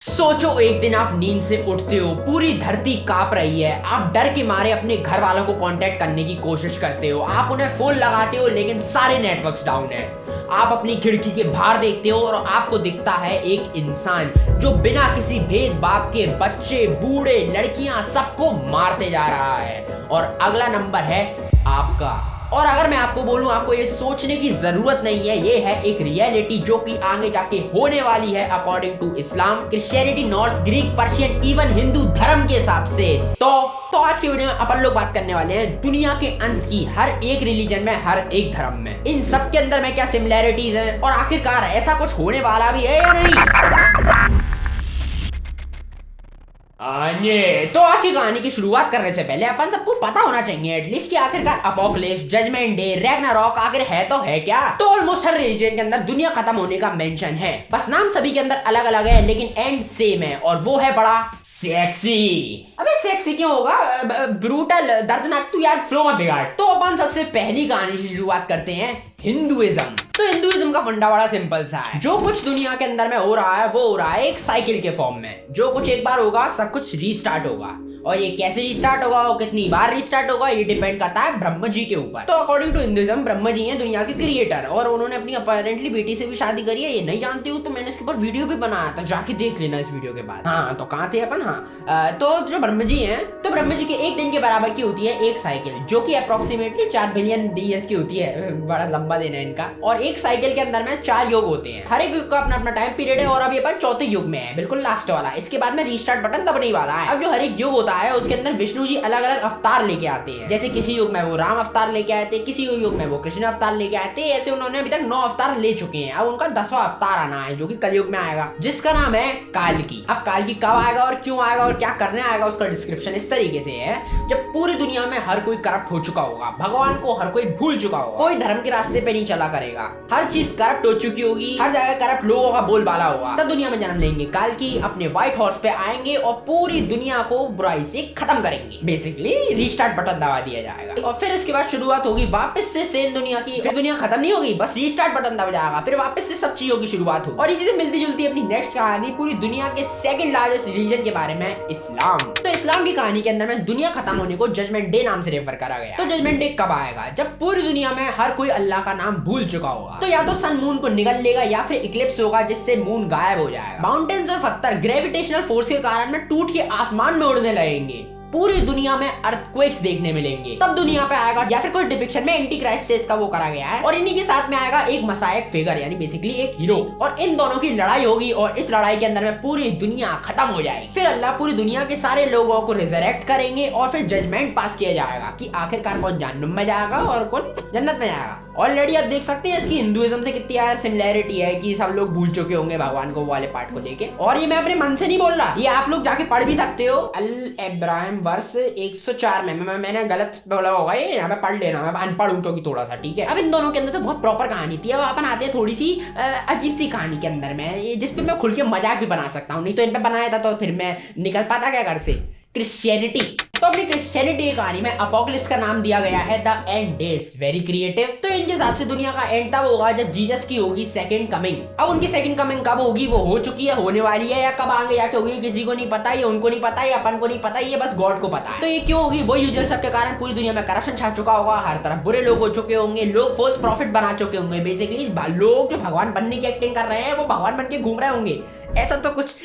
सोचो एक दिन आप नींद से उठते हो, पूरी धरती कांप रही है, आप डर के मारे अपने घर वालों को कांटेक्ट करने की कोशिश करते हो, आप उन्हें फोन लगाते हो लेकिन सारे नेटवर्क्स डाउन है। आप अपनी खिड़की के बाहर देखते हो और आपको दिखता है एक इंसान जो बिना किसी भेदभाव के बच्चे, बूढ़े, लड़कियां सबको मारते जा रहा है और अगला नंबर है आपका। और अगर मैं आपको बोलूं, आपको ये सोचने की जरूरत नहीं है, ये है एक रियलिटी जो कि आगे जाके होने वाली है according to Islam, Christianity, Norse, Greek, Persian, even Hindu धर्म के हिसाब से। तो आज की वीडियो में अपन लोग बात करने वाले हैं दुनिया के अंत की, हर एक रिलीजन में, हर एक धर्म में, इन सब के अंदर में क्या सिमिलैरिटीज हैं और आखिरकार ऐसा कुछ होने वाला भी है या नहीं। तो आज की कहानी की शुरुआत करने से पहले अपन सबको पता होना चाहिए एटलीस्ट कि आखिरकार अपोकलिप्स, जजमेंट डे, रैग्नारॉक आखिर है तो है क्या। तो ऑलमोस्ट हर रिलीजन के अंदर दुनिया खत्म होने का मेंशन है, बस नाम सभी के अंदर अलग अलग है लेकिन एंड सेम है और वो है बड़ा सेक्सी। अबे सेक्सी क्यों होगा, ब्रूटल, दर्दनाक। तू यार फ्लो मत बिगाड़। तो अपन सबसे पहली कहानी से शुरुआत करते हैं हिंदुइज्म। तो हिंदुइज्म का फंडा बड़ा सिंपल सा है, जो कुछ दुनिया के अंदर में हो रहा है वो हो रहा है एक साइकिल के फॉर्म में। जो कुछ एक बार होगा सब कुछ रीस्टार्ट होगा, और ये कैसे रीस्टार्ट होगा और कितनी बार रीस्टार्ट होगा ये डिपेंड करता है ब्रह्मा जी के ऊपर। तो according to Hinduism Brahma ji हैं दुनिया के क्रिएटर और उन्होंने अपनी अपेरेंटली बेटी से भी शादी करी है। ये नहीं जानती हूँ तो मैंने इसके ऊपर वीडियो भी बनाया था, जाके देख लेना इस वीडियो के बाद। हाँ तो कहाँ थे अपन। हाँ तो जो ब्रह्मा जी हैं, तो ब्रह्मा जी के एक दिन के बराबर की होती है एक साइकिल, जो कि अप्रोक्सीमेटली 4 बिलियन ईयर्स की होती है। बड़ा लंबा दिन है इनका। और एक साइकिल के अंदर में 4 युग होते हैं, हर एक युग का अपना अपना टाइम पीरियड है और अभी अपन चौथे युग में है, बिल्कुल लास्ट वाला। इसके बाद में रीस्टार्ट बटन दबने वाला है। अब जो हर एक युग होता है उसके अंदर विष्णु जी अलग अलग अवतार लेके आते हैं। जैसे किसी युग में वो राम अवतार लेके आए थे, किसी युग में वो कृष्ण अवतार लेके आए थे। ऐसे उन्होंने अभी तक 9 अवतार ले चुके हैं। अब उनका 10वां अवतार आना है जो कि कलयुग में आएगा, जिसका नाम है काल्की। अब काल्की कब आएगा और क्यों आएगा और क्या करने आएगा उसका डिस्क्रिप्शन इस तरीके से है, जब पूरी दुनिया में हर कोई करप्ट हो चुका होगा, भगवान को हर कोई भूल चुका होगा, कोई धर्म के रास्ते पे नहीं चला करेगा, हर चीज करप्ट हो चुकी होगी, हर जगह करप्ट लोगों का बोलबाला होगा, तब दुनिया में जन्म लेंगे काल्की, अपने व्हाइट हॉर्स पे आएंगे और पूरी दुनिया को बुराई से खत्म करेंगे। बेसिकली रीस्टार्ट बटन दबा दिया जाएगा और फिर इसके बाद शुरुआत होगी वापस से सेम दुनिया की। फिर दुनिया खत्म नहीं होगी, बस रीस्टार्ट बटन दबा जाएगा, फिर वापस से सब चीजों की शुरुआत होगी। और इसी से मिलती जुलती अपनी नेक्स्ट कहानी पूरी दुनिया के सेकंड लार्जेस्ट रिलीजन के बारे में, इस्लाम। तो इस्लाम की कहानी के अंदर में दुनिया खत्म होने को जजमेंट डे नाम से रेफर करा गया। तो जजमेंट डे कब आएगा, जब पूरी दुनिया में हर कोई अल्लाह का नाम भूल चुका होगा। तो या तो सन मून को निगल लेगा या फिर इक्लिप्स होगा जिससे मून गायब हो जाएगा। माउंटेन्स और पत्थर ग्रेविटेशनल फोर्स के कारण में टूट के आसमान में उड़ने लगेंगे, पूरी दुनिया में अर्थक्वेक्स देखने मिलेंगे। तब दुनिया पे आएगा, या फिर कोई डिपिक्शन में एंटी क्राइस्ट से इसका वो करा गया है, और इन्हीं के साथ में आएगा एक मसायक फिगर यानी बेसिकली एक हीरो, और इन दोनों की लड़ाई होगी और इस लड़ाई के अंदर में पूरी दुनिया खत्म हो जाएगी। फिर अल्लाह पूरी दुनिया के सारे लोगों को रिजरेक्ट करेंगे और फिर जजमेंट पास किया जाएगा कि आखिरकार कौन जहन्नुम में जाएगा और कौन जन्नत में जाएगा। ऑलरेडी आप देख सकते हैं इसकी हिंदुइज्म से कितनी यार सिमिलैरिटी है कि सब लोग भूल चुके होंगे भगवान को वाले पार्ट को लेके। और ये मैं अपने मन से नहीं बोल रहा, ये आप लोग जाके पढ़ भी सकते हो। अल इब्राहिम वर्ष 104 में मैंने गलत बोला होगा, ये यहाँ पे पढ़ लेना, मैं अनपढ़ हूँ क्योंकि थोड़ा सा, ठीक है। अब इन दोनों के अंदर तो बहुत प्रॉपर कहानी थी। अब अपन आते हैं थोड़ी सी अजीब सी कहानी के अंदर में, जिसपे मैं खुल के मजाक भी बना सकता हूँ, नहीं तो इन पे बनाया था तो फिर मैं निकल पाता क्या घर से। क्रिश्चियनिटी। तो अपनी क्रिश्चियनिटी की कहानी में अपोकलिप्स का नाम दिया गया है the end days. Very creative. तो इनके हिसाब से दुनिया का एंड तब होगा जब जीसस की होगी सेकंड कमिंग। अब उनकी सेकंड कमिंग कब होगी, वो हो चुकी है, होने वाली है, या कब आगे जाके होगी किसी को नहीं पता, ये उनको नहीं पता, ये अपन को नहीं पता, ये बस गॉड को पता है। तो ये क्यों होगी, वो यूजर सब के कारण पूरी दुनिया में करप्शन छा चुका होगा, हर तरफ बुरे लोग हो चुके होंगे, लोग फोर्स प्रॉफिट बना चुके होंगे। बेसिकली लोग जो भगवान बनने की एक्टिंग कर रहे हैं वो भगवान बन के घूम रहे होंगे। ऐसा तो कुछ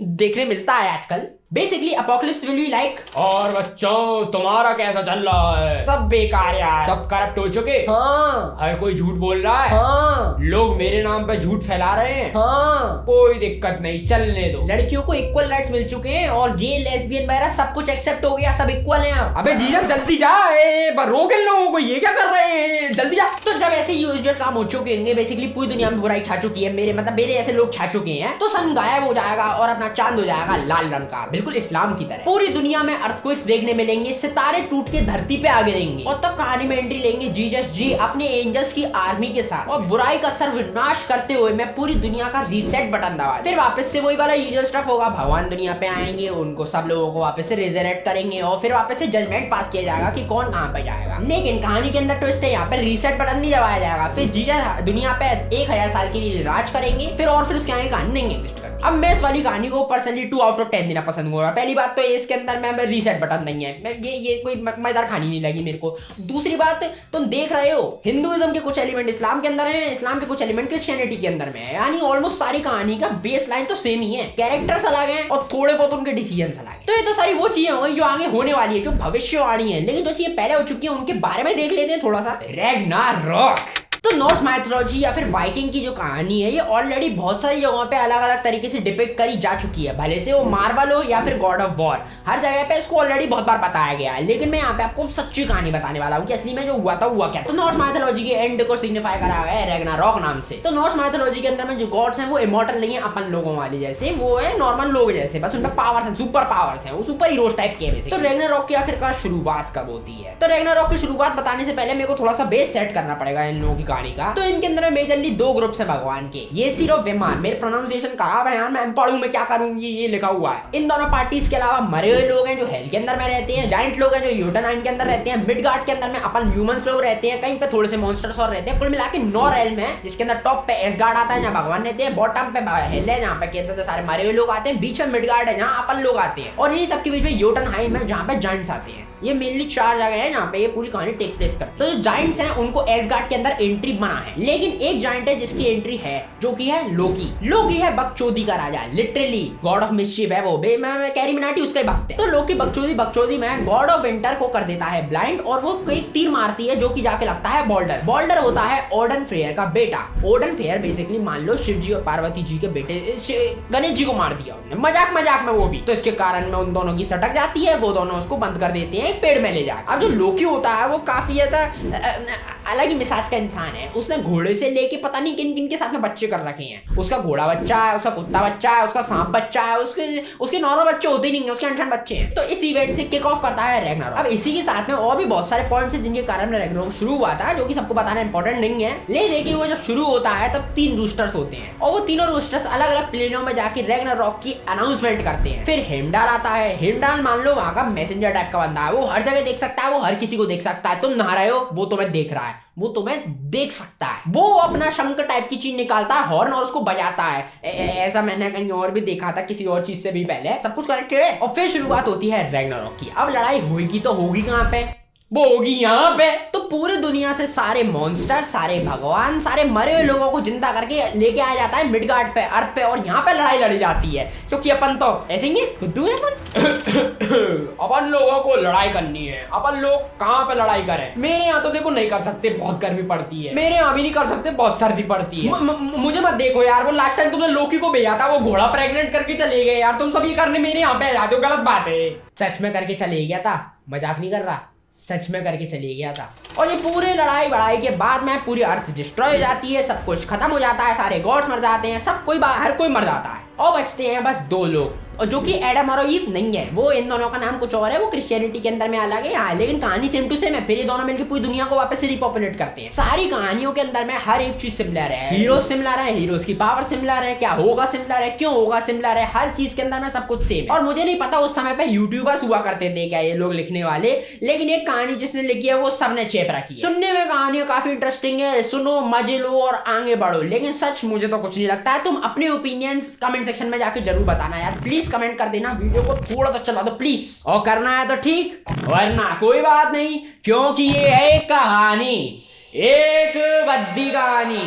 देखने मिलता है आजकल। Basically apocalypse will be like, और बच्चों तुम्हारा कैसा चल रहा है, सब बेकार यार, सब करप्ट हो चुके, हाँ, हर कोई झूठ बोल रहा है, हाँ, लोग मेरे नाम पे झूठ फैला रहे हैं, हाँ, कोई दिक्कत नहीं, चलने दो, लड़कियों को इक्वल राइट्स मिल चुके हैं और गे लेस्बियन वगैरह सब कुछ एक्सेप्ट हो गया, सब इक्वल हैं। अबे जीसस जल्दी जा, रोक इन लोगों को, ये क्या कर रहे हैं, जल्दी जा। तो जब ऐसे यूजुअल काम हो चुके होंगे, बेसिकली पूरी दुनिया में बुराई छा चुकी है, मेरे ऐसे लोग छा चुके हैं, तो सन गायब हो जाएगा और अपना चांद हो जाएगा लाल रंग का, बिल्कुल इस्लाम की तरह। पूरी दुनिया में अर्थक्वेक्स देखने मिलेंगे, सितारे टूट के धरती पे आ गिरेंगे, और तब कहानी में एंट्री लेंगे जीसस जी अपने एंजल्स की आर्मी के साथ, और बुराई का सर्वनाश करते हुए मैं पूरी दुनिया का रीसेट बटन दबा। फिर वापस से वही वाला यूजुअल स्टफ होगा, भगवान दुनिया पे आएंगे, उनको सब लोगों को वापस से रिजरेक्ट करेंगे और फिर वापस से जजमेंट पास किया जाएगा कि कौन कहां पे जाएगा। लेकिन कहानी के अंदर ट्विस्ट है, यहाँ पे रीसेट बटन नहीं दबाया जाएगा। फिर जीसस दुनिया पे 1000 साल के लिए राज करेंगे, फिर उसके आगे कहानी नहीं एग्जिस्ट करती। अब मैं इस वाली कहानी को पर्सनली 2/10 देना पसंद करूंगा। पहली बात तो इसके अंदर मैं रीसेट बटन नहीं है, मैं ये कोई मजेदार कहानी नहीं लगी मेरे को। दूसरी बात, तुम देख रहे हो हिंदुइज्म के कुछ एलिमेंट इस्लाम के अंदर है, इस्लाम के कुछ एलिमेंट क्रिश्चियनिटी के अंदर में है, यानी ऑलमोस्ट सारी कहानी का बेस लाइन तो सेम ही है, कैरेक्टर्स अलग हैं और थोड़े बहुत उनके डिसीजंस अलग हैं। तो ये तो सारी वो चीजें हुई जो आगे होने वाली है, जो भविष्यवाणी है, लेकिन जो चीजें पहले हो चुकी है उनके बारे में देख लेते हैं थोड़ा सा। रैग्नारोक। तो नॉर्स माइथोलॉजी या फिर वाइकिंग की जो कहानी है ये ऑलरेडी बहुत सारी जगहों पे अलग अलग तरीके से डिपिक्ट करी जा चुकी है, भले से वो मार्वल हो या फिर गॉड ऑफ वॉर, हर जगह पे इसको ऑलरेडी बहुत बार बताया गया है। लेकिन मैं यहाँ पे आपको सच्ची कहानी बताने वाला हूँ कि असली में जो हुआ था हुआ क्या। तो नॉर्स माइथोलॉजी के एंड को सिग्निफाई करा गया है रैग्नारोक नाम से। तो नॉर्स माइथोलॉजी के अंदर में जो गॉड्स हैं वो इमॉर्टल नहीं है अपन लोगों वाले जैसे, वो है नॉर्मल लोग जैसे, बस उनमें पावर्स हैं, सुपर पावर्स हैं, वो सुपर हीरोज टाइप के वैसे। तो रैग्नारोक की आखिरकार शुरुआत कब होती है? तो रैग्नारोक की शुरुआत बताने से पहले मेरे को थोड़ा सा बेस सेट करना पड़ेगा इन लोगों की कहानी का। तो इनके अंदर मेजरली दो ग्रुप्स है भगवान के, ये सिर्फ विमान, मेरे प्रोनाउंसिएशन खराब है यार, मैं पढ़ूं मैं क्या करूं, ये लिखा हुआ है। इन दोनों पार्टीज के अलावा मरे हुए लोग हैं जो हेल के अंदर में रहते हैं, जाइंट लोग हैं जो योटनाइन के अंदर रहते हैं, मिडगार्ड के अंदर में अपन ह्यूमंस लोग रहते हैं, कहीं पे थोड़े से मॉन्स्टर्स और रहते हैं। कुल मिला के 9 रेल्म है, जिसके अंदर टॉप पे एसगार्ड आता है जहां भगवान रहते हैं, बॉटम पे हेल है जहां पे कहते हैं सारे मरे हुए लोग आते हैं, बीच में मिडगार्ड है जहां अपन लोग आते हैं, और ये सबके बीच में योटनहाइम है जहां पे जाइंट्स आते हैं। ये मेनली 4 जगह है जहां पे ये पूरी कहानी टेक प्लेस करती है। तो जो जाइंट्स हैं उनको एसगार्ड के अंदर एंट्री बना है, लेकिन एक जाइंट है जिसकी एंट्री है जो कि है लोकी। लोकी है बकचोदी का राजा, लिटरली गॉड ऑफ मिस्चीफ है वो, मैं कैरीमिनाटी उसका ही भक्त है। तो लोकी बकचोदी में गॉड ऑफ विंटर को कर देता है ब्लाइंड, और वो कोई तीर मारती है जो कि जाके लगता है बॉल्डर होता है ओडन फ्रेयर का बेटा। ओडन फ्रेयर बेसिकली मान लो शिव जी और पार्वती जी के बेटे गणेश जी को मार दिया उन्होंने, मजाक में वो भी। तो इसके कारण में उन दोनों की सटक जाती है, वो दोनों उसको बंद कर देते हैं पेड़ में ले जाकर। अब जो लोकी होता है वो काफी ज्यादा अलग ही मिजाज का इंसान है, उसने घोड़े से लेके पता नहीं किन किन के साथ में बच्चे कर रखे हैं। उसका घोड़ा बच्चा है, उसका कुत्ता बच्चा है, उसका सांप बच्चा है, उसके नॉर्मल बच्चे होते नहीं है, उसके 8 बच्चे हैं। तो इस इवेंट से किक ऑफ करता है रैग्नारोक। अब इसी के साथ में और भी बहुत सारे पॉइंट्स हैं जिनके कारण रैग्नारोक शुरू हुआ था, जो कि सबको बताना इंपॉर्टेंट नहीं है। ले देखिए वो जब शुरू होता है तब 3 रूस्टर्स होते हैं, और वो तीनों रूस्टर्स अलग अलग प्लेनों में जाके रैग्नारोक की अनाउंसमेंट करते हैं। फिर हेमडाल आता है, हेमडाल मान लो वहां का मैसेंजर टाइप का बंदा है, वो हर जगह देख सकता है, वो हर किसी को देख सकता है। तुम नहा रहे हो वो तुम्हें देख रहा है, वो तुम्हें देख सकता है। वो अपना शंख टाइप की चीज निकालता है, हॉर्न, और उसको बजाता है। ऐसा मैंने कहीं और भी देखा था किसी और चीज से भी पहले, सब कुछ कनेक्टेड है। और फिर शुरुआत होती है रैग्नारोक की। अब लड़ाई होगी तो होगी कहां पे? वो होगी यहाँ पे। तो पूरी दुनिया से सारे मॉन्स्टर, सारे भगवान, सारे मरे हुए लोगों को जिंदा करके लेके आया जाता है मिडगार्ड पे, अर्थ पे, और यहाँ पे लड़ाई लड़ी जाती है, क्योंकि अपन तो ऐसे ही बुद्धू है अपन लोगों को लड़ाई करनी है। अपन लोग कहाँ पे लड़ाई करें? मेरे यहाँ तो देखो नहीं कर सकते, बहुत गर्मी पड़ती है। मेरे यहाँ भी नहीं कर सकते, बहुत सर्दी पड़ती है। मुझे मत देखो यार, वो लास्ट टाइम तुमने लोकी को भेजा था, वो घोड़ा प्रेग्नेंट करके चले गए यार, तुम सब ये करने मेरे यहाँ पे आ जाते हो, गलत बात है। सच में करके चले गया था, मजाक नहीं कर रहा, सच में करके चली गया था। और ये पूरे लड़ाई बड़ाई के बाद में पूरी अर्थ डिस्ट्रॉय हो जाती है, सब कुछ खत्म हो जाता है, सारे गॉड्स मर जाते हैं, सब कोई हर कोई मर जाता है, और बचते हैं बस 2 लोग, और जो कि एडम और ईव नहीं है। वो इन दोनों का नाम कुछ और है, वो क्रिश्चियनिटी के अंदर में अलग है यहाँ, लेकिन कहानी सेम टू सेम है। फिर ये दोनों मिलकर पूरी दुनिया को वापस से रिपॉपुलेट करते हैं। सारी कहानियों के अंदर में हर एक चीज सिमिलर है, हीरो सिमिलर है, हीरोज की पावर सिमिलर है, क्या होगा सिमिलर है, क्यों होगा सिमिलर है, हर चीज के अंदर में सब कुछ सेम है। और मुझे नहीं पता उस समय पे यूट्यूबर्स हुआ करते थे क्या ये लोग लिखने वाले, लेकिन एक कहानी जिसने लिखी है वो सबने चेप रखी है। सुनने में कहानियां काफी इंटरेस्टिंग है, सुनो, मजे लो और आगे बढ़ो, लेकिन सच मुझे तो कुछ नहीं लगता है। तुम अपने ओपिनियंस कमेंट सेक्शन में जाके जरूर बताना यार, प्लीज कमेंट कर देना, वीडियो को थोड़ा तो चला दो प्लीज, और करना है तो ठीक, वरना कोई बात नहीं, क्योंकि ये है एक कहानी, एक बद्दी कहानी।